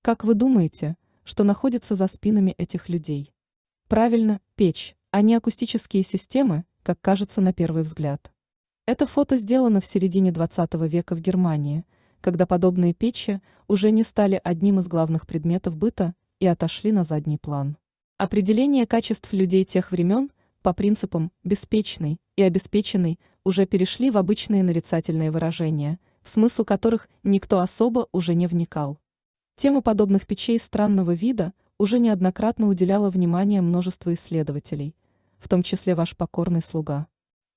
Как вы думаете, что находится за спинами этих людей? Правильно, печь, а не акустические системы, как кажется на первый взгляд. Это фото сделано в середине 20 века в Германии, когда подобные печи уже не стали одним из главных предметов быта и отошли на задний план. Определение качеств людей тех времен по принципам «беспечный» и «обеспеченный» уже перешли в обычные нарицательные выражения, в смысл которых никто особо уже не вникал. Тема подобных печей странного вида уже неоднократно уделяла внимание множество исследователей, в том числе ваш покорный слуга.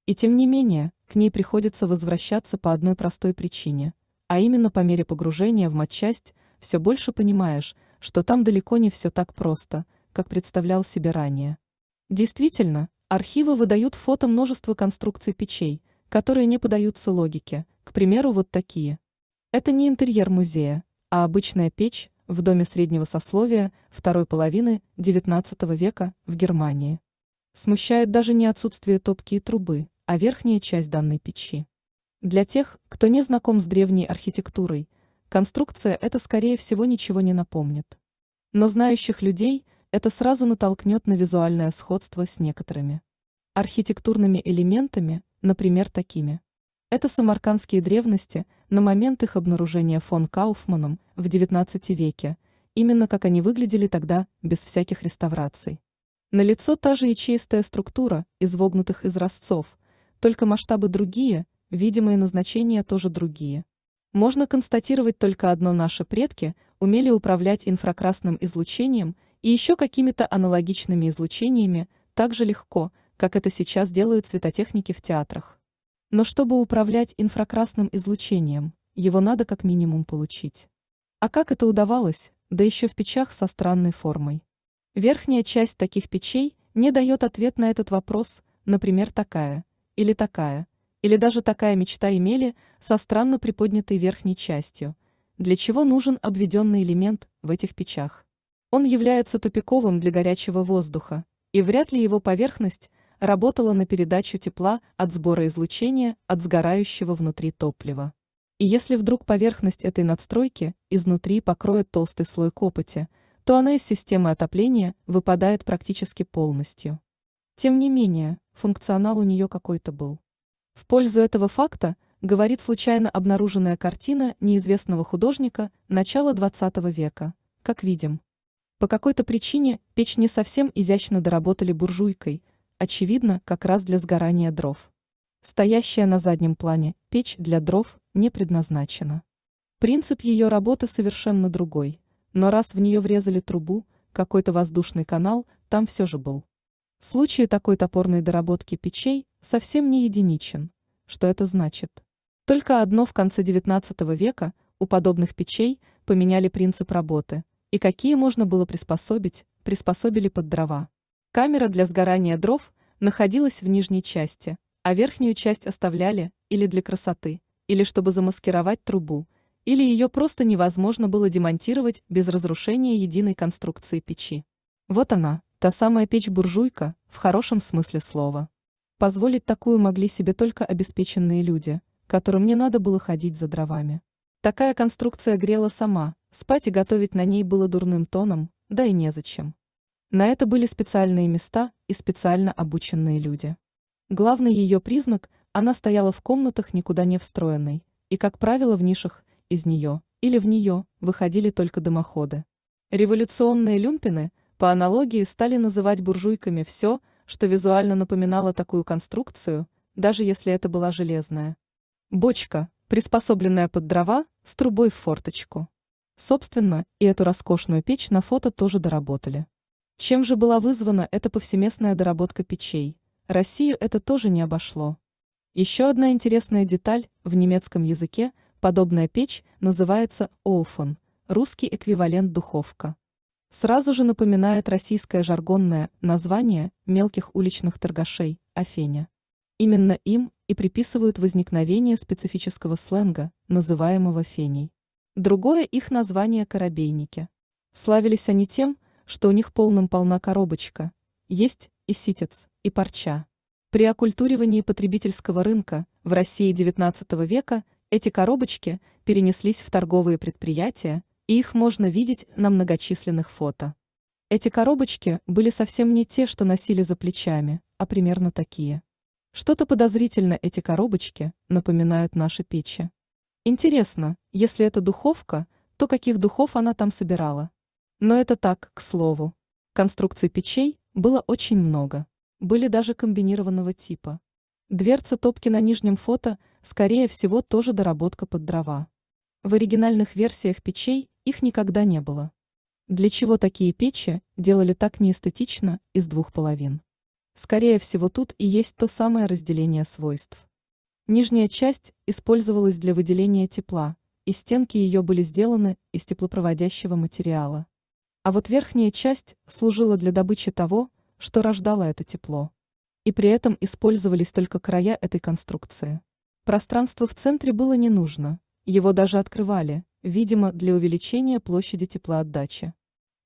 И тем не менее, к ней приходится возвращаться по одной простой причине, а именно по мере погружения в матчасть все больше понимаешь, что там далеко не все так просто, как представлял себе ранее. Действительно, архивы выдают фото множества конструкций печей, которые не поддаются логике, к примеру, вот такие. Это не интерьер музея, а обычная печь в доме среднего сословия второй половины XIX века в Германии. Смущает даже не отсутствие топки и трубы, а верхняя часть данной печи. Для тех, кто не знаком с древней архитектурой, конструкция эта скорее всего ничего не напомнит. Но знающих людей это сразу натолкнет на визуальное сходство с некоторыми архитектурными элементами, например, такими. Это самаркандские древности на момент их обнаружения фон Кауфманом в XIX веке, именно как они выглядели тогда, без всяких реставраций. Налицо та же ячеистая структура из вогнутых изразцов, только масштабы другие, видимые назначения тоже другие. Можно констатировать только одно: наши предки умели управлять инфракрасным излучением и еще какими-то аналогичными излучениями так же легко, как это сейчас делают светотехники в театрах. Но чтобы управлять инфракрасным излучением, его надо как минимум получить. А как это удавалось, да еще в печах со странной формой? Верхняя часть таких печей не дает ответ на этот вопрос, например, такая, или даже такая мечта имели со странно приподнятой верхней частью, для чего нужен обведенный элемент в этих печах. Он является тупиковым для горячего воздуха, и вряд ли его поверхность работала на передачу тепла от сбора излучения от сгорающего внутри топлива. И если вдруг поверхность этой надстройки изнутри покроет толстый слой копоти, то она из системы отопления выпадает практически полностью. Тем не менее, функционал у нее какой-то был. В пользу этого факта говорит случайно обнаруженная картина неизвестного художника начала XX века, как видим. По какой-то причине печь не совсем изящно доработали буржуйкой, очевидно, как раз для сгорания дров. Стоящая на заднем плане печь для дров не предназначена. Принцип ее работы совершенно другой, но раз в нее врезали трубу, какой-то воздушный канал там все же был. Случай такой топорной доработки печей совсем не единичен. Что это значит? Только одно: в конце XIX века у подобных печей поменяли принцип работы, и какие можно было приспособили под дрова. Камера для сгорания дров находилась в нижней части, а верхнюю часть оставляли или для красоты, или чтобы замаскировать трубу, или ее просто невозможно было демонтировать без разрушения единой конструкции печи. Вот она, та самая печь-буржуйка, в хорошем смысле слова. Позволить такую могли себе только обеспеченные люди, которым не надо было ходить за дровами. Такая конструкция грела сама, спать и готовить на ней было дурным тоном, да и незачем. На это были специальные места и специально обученные люди. Главный ее признак – она стояла в комнатах никуда не встроенной, и, как правило, в нишах из нее или в нее выходили только дымоходы. Революционные люмпины, по аналогии, стали называть буржуйками все, что визуально напоминало такую конструкцию, даже если это была железная бочка, приспособленная под дрова, с трубой в форточку. Собственно, и эту роскошную печь на фото тоже доработали. Чем же была вызвана эта повсеместная доработка печей? Россию это тоже не обошло. Еще одна интересная деталь: в немецком языке подобная печь называется «оуфен», русский эквивалент «духовка». Сразу же напоминает российское жаргонное название мелких уличных торгашей – «афеня». Именно им и приписывают возникновение специфического сленга, называемого феней. Другое их название – «коробейники». Славились они тем, что у них полным-полна коробочка, есть и ситец, и парча. При оккультуривании потребительского рынка в России XIX века эти коробочки перенеслись в торговые предприятия и их можно видеть на многочисленных фото. Эти коробочки были совсем не те, что носили за плечами, а примерно такие. Что-то подозрительно эти коробочки напоминают наши печи. Интересно, если это духовка, то каких духов она там собирала? Но это так, к слову. Конструкций печей было очень много. Были даже комбинированного типа. Дверца топки на нижнем фото, скорее всего, тоже доработка под дрова. В оригинальных версиях печей их никогда не было. Для чего такие печи делали так неэстетично из двух половин? Скорее всего, тут и есть то самое разделение свойств. Нижняя часть использовалась для выделения тепла, и стенки ее были сделаны из теплопроводящего материала. А вот верхняя часть служила для добычи того, что рождало это тепло. И при этом использовались только края этой конструкции. Пространство в центре было не нужно, его даже открывали, видимо, для увеличения площади теплоотдачи.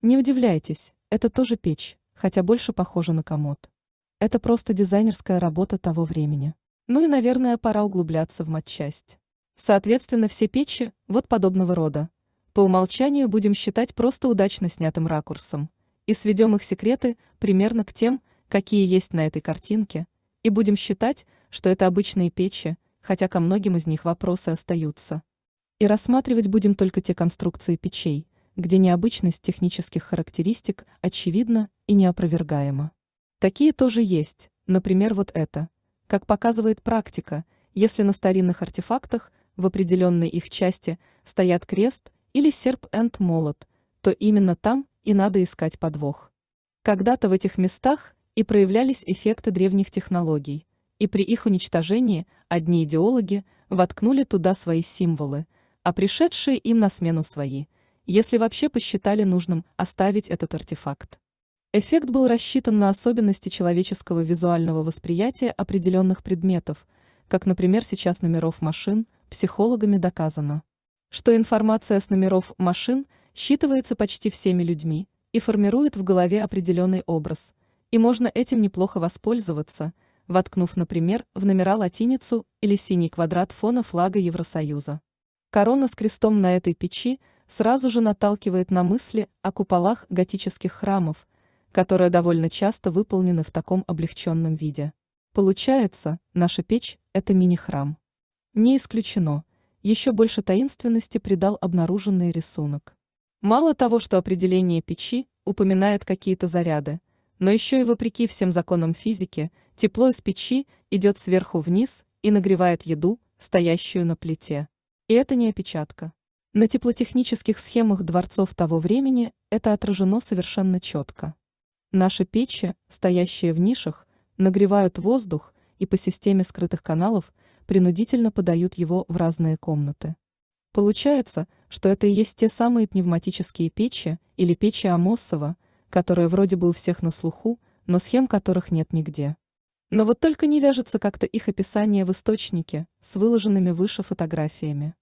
Не удивляйтесь, это тоже печь, хотя больше похоже на комод. Это просто дизайнерская работа того времени. Ну и, наверное, пора углубляться в матчасть. Соответственно, все печи вот подобного рода. По умолчанию будем считать просто удачно снятым ракурсом. И сведем их секреты примерно к тем, какие есть на этой картинке, и будем считать, что это обычные печи, хотя ко многим из них вопросы остаются. И рассматривать будем только те конструкции печей, где необычность технических характеристик очевидна и неопровергаема. Такие тоже есть, например, вот это. Как показывает практика, если на старинных артефактах в определенной их части стоят крест или серп and молот, то именно там и надо искать подвох. Когда-то в этих местах и проявлялись эффекты древних технологий, и при их уничтожении одни идеологи воткнули туда свои символы, а пришедшие им на смену свои, если вообще посчитали нужным оставить этот артефакт. Эффект был рассчитан на особенности человеческого визуального восприятия определенных предметов, как, например, сейчас номеров машин, психологами доказано, что информация с номеров машин считывается почти всеми людьми и формирует в голове определенный образ, и можно этим неплохо воспользоваться, воткнув, например, в номера латиницу или синий квадрат фона флага Евросоюза. Корона с крестом на этой печи сразу же наталкивает на мысли о куполах готических храмов, которые довольно часто выполнены в таком облегченном виде. Получается, наша печь – это мини-храм. Не исключено, еще больше таинственности придал обнаруженный рисунок. Мало того, что определение печи упоминает какие-то заряды, но еще и вопреки всем законам физики, тепло из печи идет сверху вниз и нагревает еду, стоящую на плите. И это не опечатка. На теплотехнических схемах дворцов того времени это отражено совершенно четко. Наши печи, стоящие в нишах, нагревают воздух и по системе скрытых каналов принудительно подают его в разные комнаты. Получается, что это и есть те самые пневматические печи или печи Амосова, которые вроде бы у всех на слуху, но схем которых нет нигде. Но вот только не вяжется как-то их описание в источнике с выложенными выше фотографиями.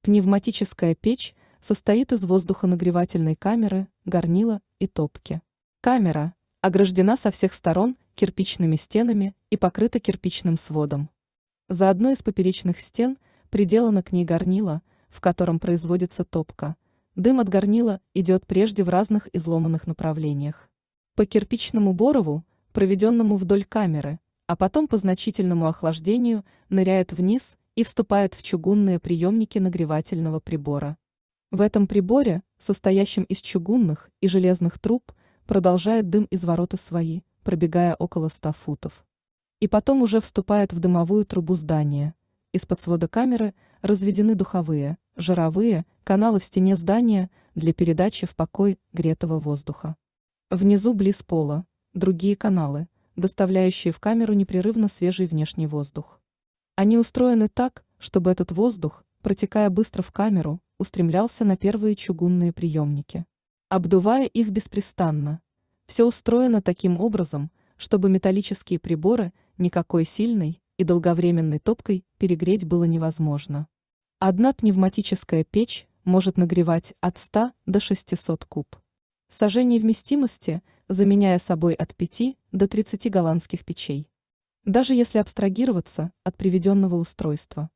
Пневматическая печь состоит из воздухонагревательной камеры, горнила и топки. Камера ограждена со всех сторон кирпичными стенами и покрыта кирпичным сводом. За одной из поперечных стен приделано к ней горнило, в котором производится топка. Дым от горнила идет прежде в разных изломанных направлениях. По кирпичному борову, проведенному вдоль камеры, а потом по значительному охлаждению ныряет вниз и вступает в чугунные приемники нагревательного прибора. В этом приборе, состоящем из чугунных и железных труб, продолжает дым из ворота свои, пробегая около 100 футов. И потом уже вступает в дымовую трубу здания. Из-под свода камеры разведены духовые, жировые каналы в стене здания для передачи в покой гретого воздуха. Внизу близ пола другие каналы, доставляющие в камеру непрерывно свежий внешний воздух. Они устроены так, чтобы этот воздух, протекая быстро в камеру, устремлялся на первые чугунные приемники, обдувая их беспрестанно. Все устроено таким образом, чтобы металлические приборы никакой сильной и долговременной топкой перегреть было невозможно. Одна пневматическая печь может нагревать от 100 до 600 куб. Сажений вместимости, заменяя собой от 5 до 30 голландских печей. Даже если абстрагироваться от приведенного устройства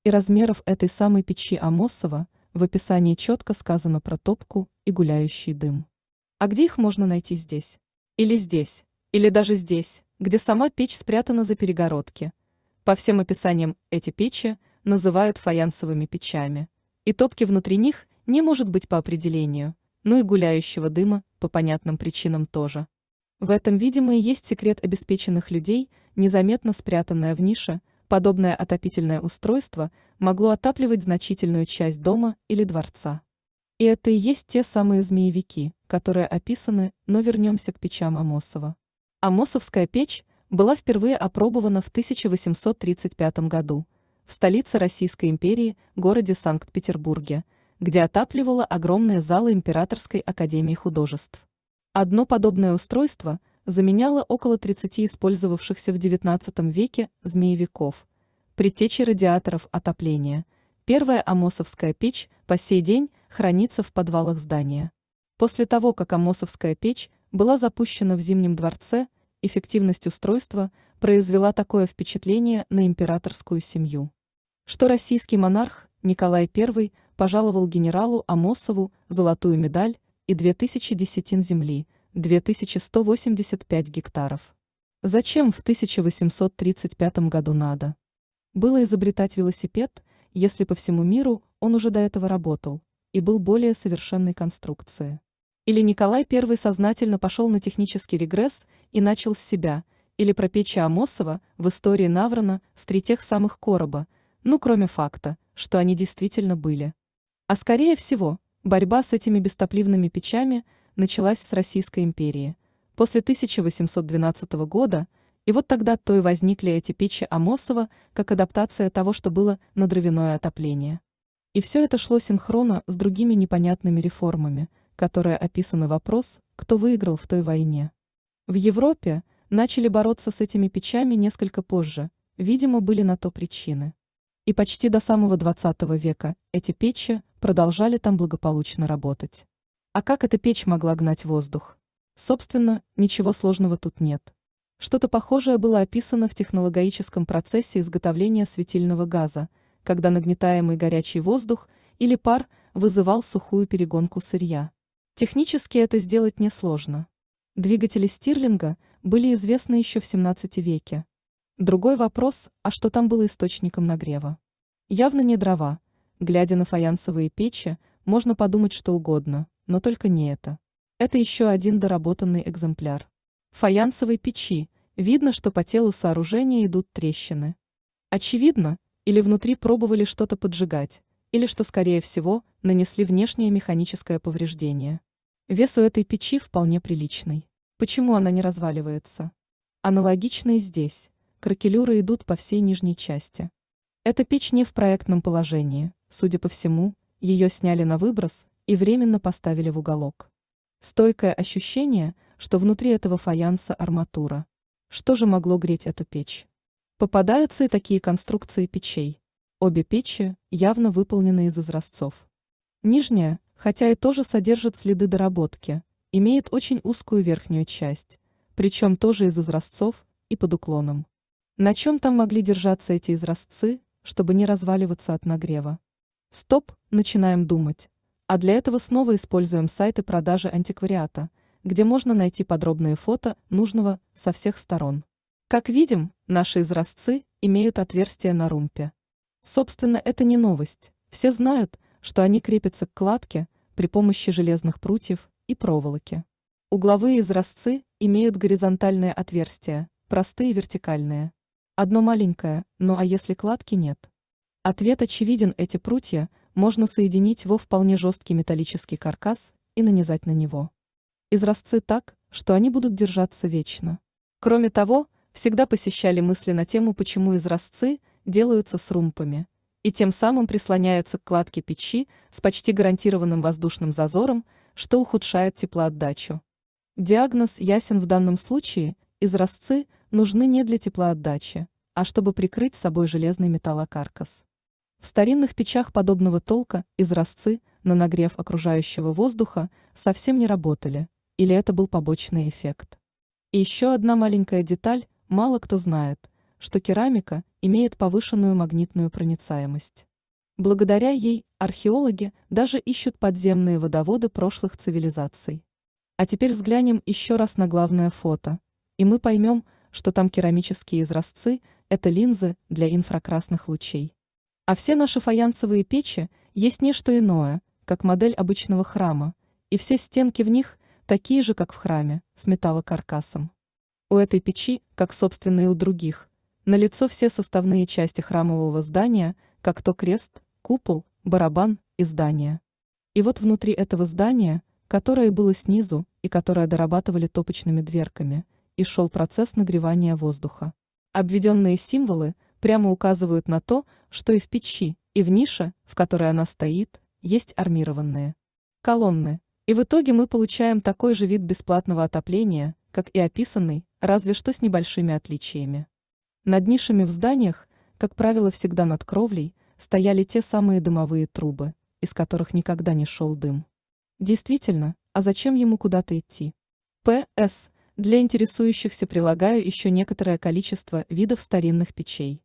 и размеров этой самой печи Амосова, в описании четко сказано про топку и гуляющий дым. А где их можно найти здесь? Или даже здесь, где сама печь спрятана за перегородки? По всем описаниям эти печи называют фаянсовыми печами, и топки внутри них не может быть по определению, ну и гуляющего дыма по понятным причинам тоже. В этом, видимо, и есть секрет обеспеченных людей, незаметно спрятанное в нише, подобное отопительное устройство могло отапливать значительную часть дома или дворца. И это и есть те самые змеевики, которые описаны, но вернемся к печам Амосова. Амосовская печь была впервые опробована в 1835 году в столице Российской империи, городе Санкт-Петербурге, где отапливала огромные залы Императорской академии художеств. Одно подобное устройство заменяло около 30 использовавшихся в XIX веке змеевиков. Предтечей радиаторов отопления, первая Амосовская печь по сей день хранится в подвалах здания. После того, как Амосовская печь была запущена в Зимнем дворце, эффективность устройства произвела такое впечатление на императорскую семью, что российский монарх Николай I пожаловал генералу Амосову золотую медаль и 2000 десятин земли, 2185 гектаров. Зачем в 1835 году надо было изобретать велосипед, если по всему миру он уже до этого работал и был более совершенной конструкции? Или Николай I сознательно пошел на технический регресс и начал с себя, или про печи Амосова в истории наврано с 3 тех самых короба, ну кроме факта, что они действительно были. А скорее всего, борьба с этими бестопливными печами началась с Российской империи после 1812 года, и вот тогда-то и возникли эти печи Амосова как адаптация того, что было на дровяное отопление. И все это шло синхронно с другими непонятными реформами, которые описаны вопрос, кто выиграл в той войне. В Европе начали бороться с этими печами несколько позже, видимо, были на то причины. И почти до самого XX века эти печи продолжали там благополучно работать. А как эта печь могла гнать воздух? Собственно, ничего сложного тут нет. Что-то похожее было описано в технологическом процессе изготовления светильного газа, когда нагнетаемый горячий воздух или пар вызывал сухую перегонку сырья. Технически это сделать несложно. Двигатели Стирлинга были известны еще в XVII веке. Другой вопрос, а что там было источником нагрева? Явно не дрова. Глядя на фаянсовые печи, можно подумать что угодно, но только не это. Это еще один доработанный экземпляр фаянсовой печи. Видно, что по телу сооружения идут трещины. Очевидно, или внутри пробовали что-то поджигать, или, что скорее всего, нанесли внешнее механическое повреждение. Вес у этой печи вполне приличный. Почему она не разваливается? Аналогично и здесь. Кракелюры идут по всей нижней части. Эта печь не в проектном положении, судя по всему, ее сняли на выброс и временно поставили в уголок. Стойкое ощущение, что внутри этого фаянса арматура. Что же могло греть эту печь? Попадаются и такие конструкции печей. Обе печи явно выполнены из изразцов. Нижняя, хотя и тоже содержит следы доработки, имеет очень узкую верхнюю часть, причем тоже из изразцов и под уклоном. На чем там могли держаться эти изразцы, чтобы не разваливаться от нагрева? Стоп, начинаем думать. А для этого снова используем сайты продажи антиквариата, где можно найти подробные фото нужного со всех сторон. Как видим, наши изразцы имеют отверстия на румпе. Собственно, это не новость. Все знают, что они крепятся к кладке при помощи железных прутьев и проволоки. Угловые изразцы имеют горизонтальные отверстия, простые вертикальные. Одно маленькое, ну а если кладки нет? Ответ очевиден, эти прутья можно соединить во вполне жесткий металлический каркас и нанизать на него изразцы так, что они будут держаться вечно. Кроме того, всегда посещали мысли на тему, почему изразцы делаются с румпами и тем самым прислоняются к кладке печи с почти гарантированным воздушным зазором, что ухудшает теплоотдачу. Диагноз ясен в данном случае, изразцы нужны не для теплоотдачи, а чтобы прикрыть собой железный металлокаркас. В старинных печах подобного толка изразцы на нагрев окружающего воздуха совсем не работали, или это был побочный эффект. И еще одна маленькая деталь, мало кто знает, что керамика имеет повышенную магнитную проницаемость. Благодаря ей археологи даже ищут подземные водоводы прошлых цивилизаций. А теперь взглянем еще раз на главное фото, и мы поймем, что там керамические изразцы – это линзы для инфракрасных лучей. А все наши фаянсовые печи есть не что иное, как модель обычного храма, и все стенки в них такие же, как в храме, с металлокаркасом. У этой печи, как собственно и у других, налицо все составные части храмового здания, как то крест, купол, барабан и здание. И вот внутри этого здания, которое было снизу и которое дорабатывали топочными дверками, и шел процесс нагревания воздуха. Обведенные символы прямо указывают на то, что и в печи, и в нише, в которой она стоит, есть армированные колонны. И в итоге мы получаем такой же вид бесплатного отопления, как и описанный, разве что с небольшими отличиями. Над нишами в зданиях, как правило, всегда над кровлей, стояли те самые дымовые трубы, из которых никогда не шел дым. Действительно, а зачем ему куда-то идти? П.С. Для интересующихся прилагаю еще некоторое количество видов старинных печей.